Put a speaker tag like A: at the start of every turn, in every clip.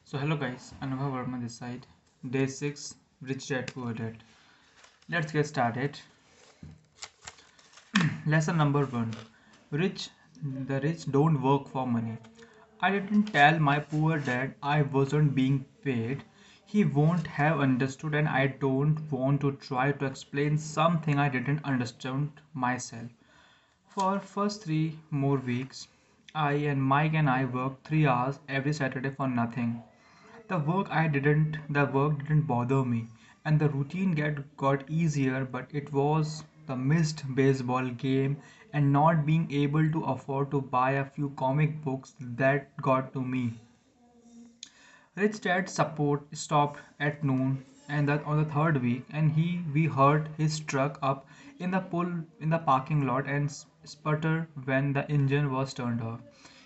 A: So hello guys, Anubhav Verma this side. Day 6, Rich Dad Poor Dad. Let's get started. Lesson number 1. Rich the rich don't work for money. I didn't tell my poor dad I wasn't being paid. He won't have understood and I don't want to try to explain something I didn't understand myself. For first 3 more weeks, I and Mike and I worked 3 hours every Saturday for nothing. The work didn't bother me, and the routine got easier, but it was the missed baseball game and not being able to afford to buy a few comic books that got to me. Rich Dad support stopped at noon and that on the third week, and he we heard his truck up in the parking lot and sputter when the engine was turned off.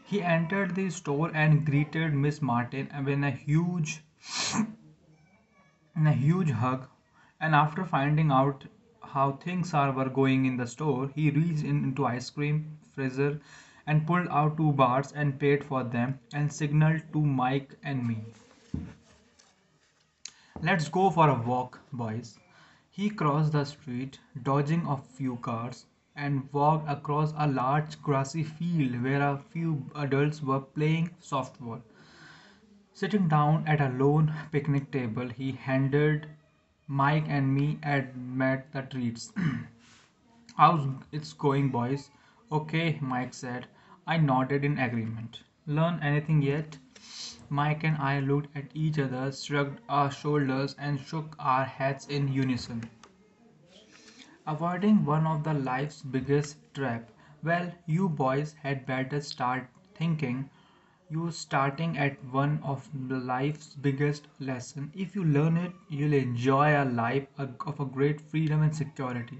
A: He entered the store and greeted Miss Martin with a huge hug, and after finding out how things were going in the store, he reached into ice cream freezer and pulled out 2 bars and paid for them and signaled to Mike and me. Let's go for a walk, boys. He crossed the street, dodging a few cars, and walked across a large grassy field where a few adults were playing softball. Sitting down at a lone picnic table, he handed Mike and me met the treats. How's it's going, boys? Okay, Mike said. I nodded in agreement. Learn anything yet? Mike and I looked at each other, shrugged our shoulders, and shook our heads in unison. Avoiding one of the life's biggest trap. Well, you boys had better start thinking you starting at one of the life's biggest lesson. If you learn it, you'll enjoy a life of a great freedom and security.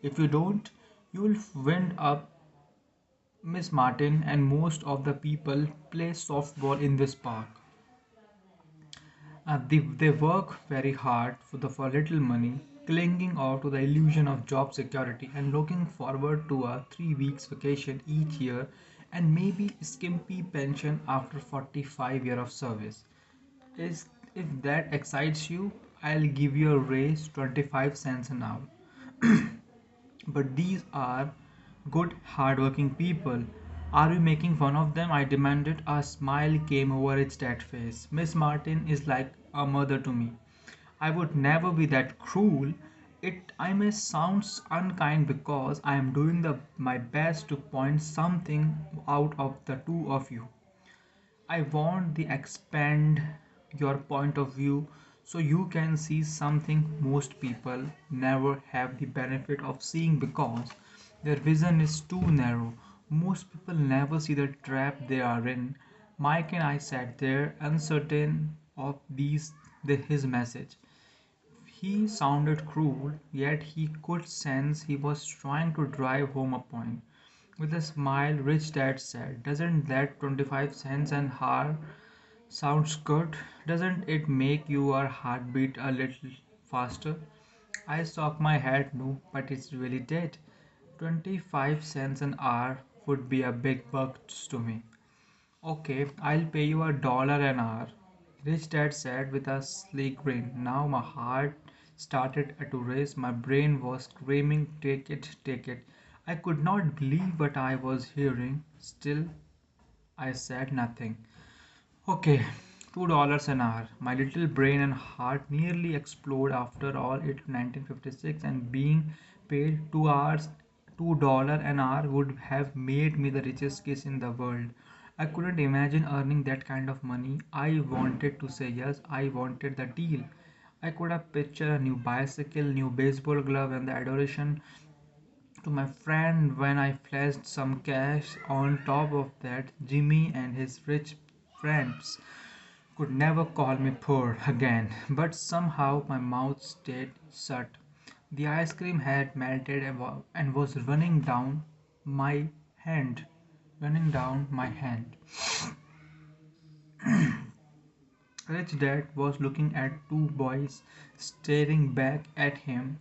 A: If you don't, you'll wind up Miss Martin and most of the people play softball in this park. They work very hard for little money, clinging on to the illusion of job security and looking forward to a 3 weeks vacation each year and maybe skimpy pension after 45 years of service. Is if that excites you, I'll give you a raise 25 cents an hour. But these are good, hardworking people. Are you making fun of them? I demanded. A smile came over its dead face. Miss Martin is like a mother to me. I would never be that cruel. I may sound unkind because I am doing my best to point something out of the two of you. I want to expand your point of view so you can see something most people never have the benefit of seeing because their vision is too narrow. Most people never see the trap they are in. Mike and I sat there uncertain of his message. He sounded cruel, yet he could sense he was trying to drive home a point. With a smile, Rich Dad said, "Doesn't that 25 cents an hour sounds good? Doesn't it make your heart beat a little faster?" I shook my head no, but it's really did. 25 cents an hour would be a big bucks to me. Okay, I'll pay you $1 an hour, Rich Dad said with a sleek grin. Now my heart started to race. My brain was screaming, take it, take it. I could not believe what I was hearing. Still, I said nothing. Okay, $2 an hour. My little brain and heart nearly explode. After all, it's 1956 and being paid 2 hours, $2 an hour would have made me the richest kid in the world. I couldn't imagine earning that kind of money. I wanted to say yes, I wanted the deal. I could have pictured a new bicycle, new baseball glove, and the adoration to my friend when I flashed some cash. On top of that, Jimmy and his rich friends could never call me poor again, but somehow my mouth stayed shut. The ice cream had melted and was my hand, running down my hand. Rich Dad was looking at two boys staring back at him,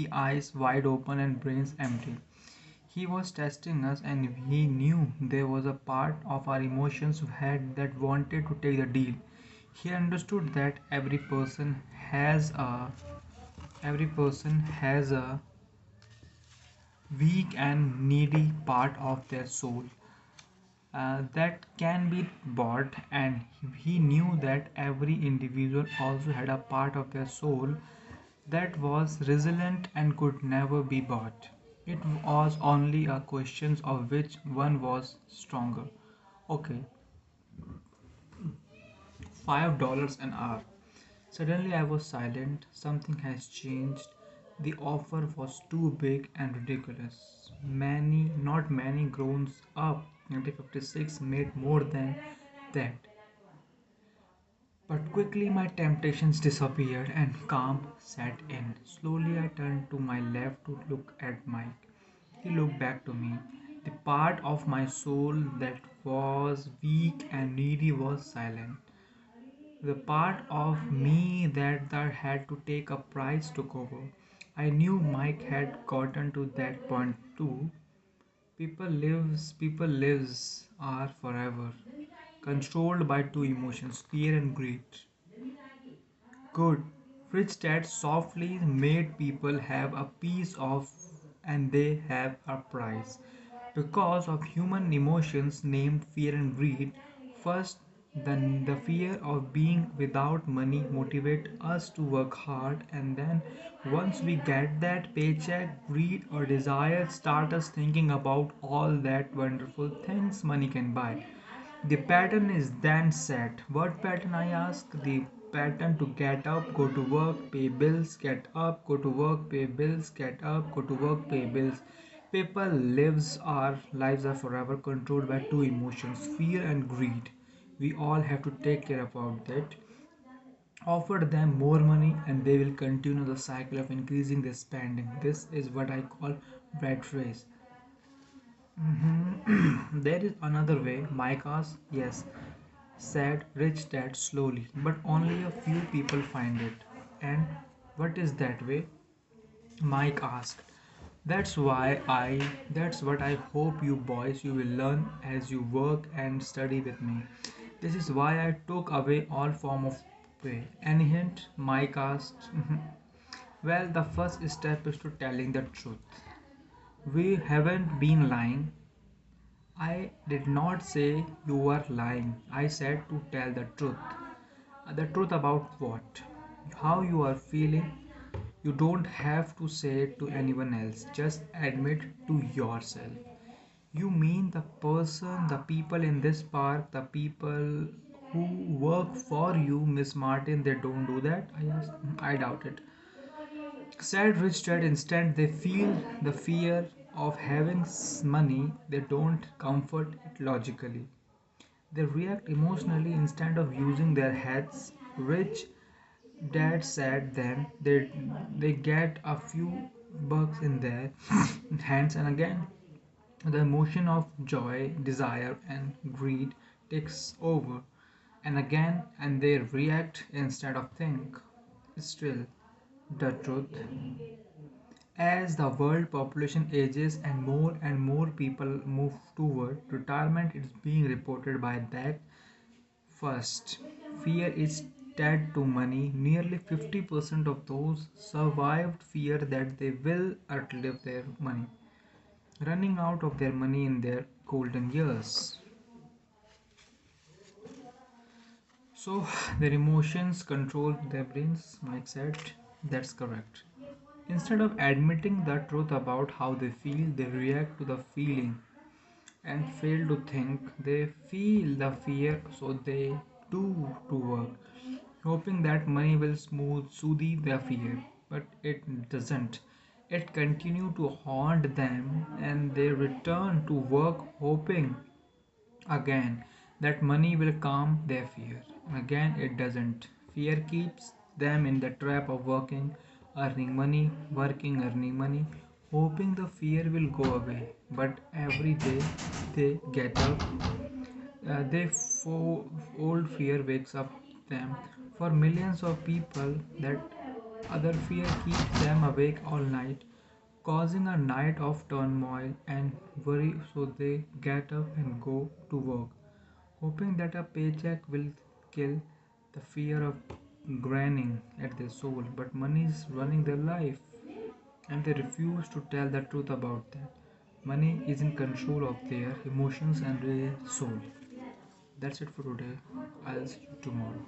A: eyes wide open and brains empty. He was testing us, and he knew there was a part of our emotions had that wanted to take the deal. He understood that every person has a weak and needy part of their soul that can be bought, and he knew that every individual also had a part of their soul that was resilient and could never be bought. It was only a question of which one was stronger. Okay, $5 an hour. Suddenly I was silent. Something has changed. The offer was too big and ridiculous. Not many grown up 1956 made more than that. But quickly my temptations disappeared and calm set in. Slowly I turned to my left to look at Mike. He looked back to me. The part of my soul that was weak and needy was silent. The part of me that had to take a price took over. I knew Mike had gotten to that point too. People lives are forever controlled by two emotions, fear and greed. Good. Rich dad softly made people have a piece of and they have a price. Because of human emotions named fear and greed, first then the fear of being without money motivate us to work hard, and then once we get that paycheck, greed or desire start us thinking about all that wonderful things money can buy. The pattern is then set. What pattern, I ask? The pattern to get up, go to work, pay bills, get up, go to work, pay bills, get up, go to work, pay bills. People lives are forever controlled by two emotions, fear and greed. We all have to take care about that. Offer them more money and they will continue the cycle of increasing their spending. This is what I call rat race. There is another way, Mike asked. Yes, said Rich Dad slowly, but only a few people find it. And what is that way? Mike asked. That's what I hope you boys you will learn as you work and study with me. This is why I took away all form of pay. Any hint? Mike asked. Well, the first step is to telling the truth. We haven't been lying. I did not say you were lying. I said to tell the truth. The truth about what? How you are feeling. You don't have to say it to anyone else. Just admit to yourself. You mean the people in this park, the people who work for you, Miss Martin, they don't do that? I asked. I doubt it. Said Rich Dad instant they feel the fear of having money, they don't comfort it logically. They react emotionally instead of using their heads. Rich Dad said then they get a few bucks in their hands, and again the emotion of joy, desire and greed takes over, and again and they react instead of think. Still, the truth, as the world population ages and more people move toward retirement, it's being reported by that first. Fear is tied to money. Nearly 50% of those survived fear that they will outlive their money, running out of their money in their golden years. So, their emotions control their brains, Mike said. That's correct. Instead of admitting the truth about how they feel, they react to the feeling and fail to think. They feel the fear, so they do to work, hoping that money will soothe their fear. But it doesn't. It continues to haunt them, and they return to work hoping again that money will calm their fear. Again, it doesn't. Fear keeps them in the trap of working, earning money, hoping the fear will go away. But every day they get up, old fear wakes up them. For millions of people, that other fear keeps them awake all night, causing a night of turmoil and worry, so they get up and go to work, hoping that a paycheck will kill the fear of grinding at their soul. But money is running their life, and they refuse to tell the truth about that. Money is in control of their emotions and their soul. That's it for today. I'll see you tomorrow.